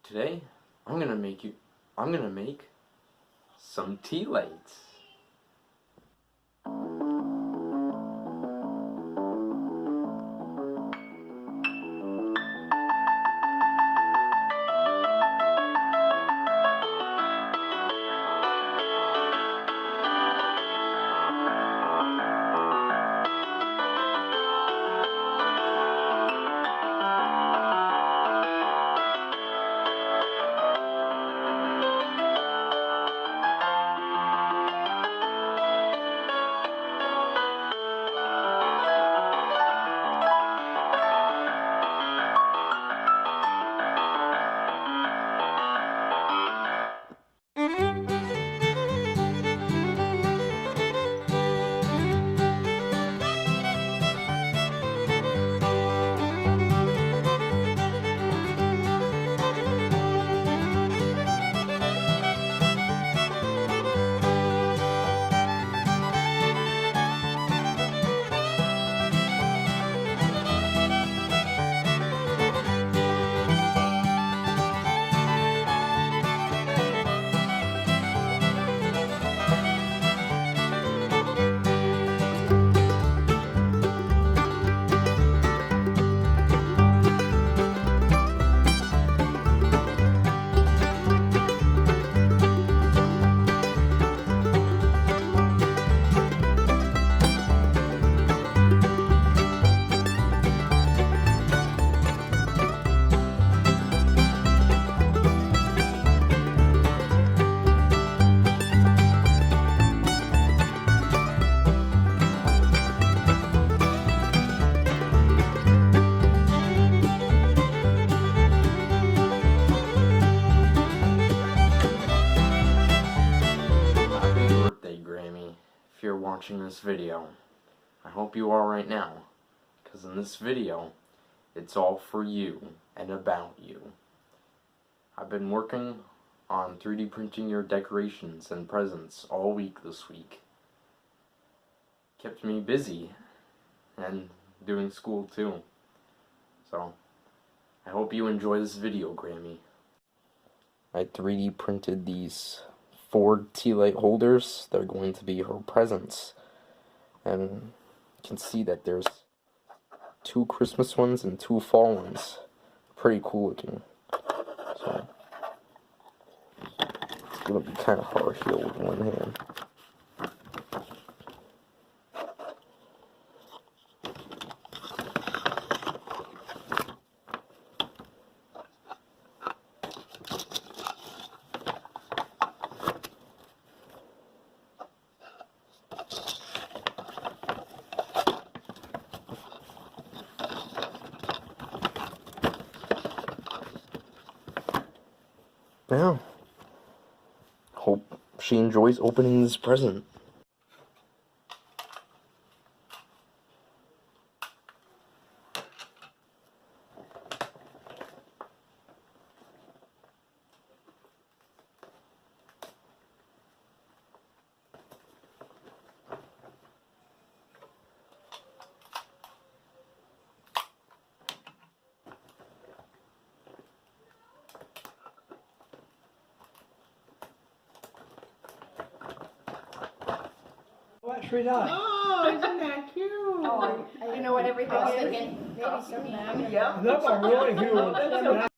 Today, I'm gonna make some tea lights. Happy birthday, Grammy, if you're watching this video. I hope you are right now, because in this video, it's all for you and about you. I've been working on 3D printing your decorations and presents all week this week. Kept me busy and doing school too. So, I hope you enjoy this video, Grammy. I 3D printed these 4 tea light holders. They're going to be her presents. And you can see that there's 2 Christmas ones and 2 fall ones. Pretty cool looking. So, it's going to be kind of hard here with one hand. Yeah. Hope she enjoys opening this present. Sweet eye. Oh, isn't that cute? Oh, you know what everything's thinking? Maybe some Yep. That's a really huge.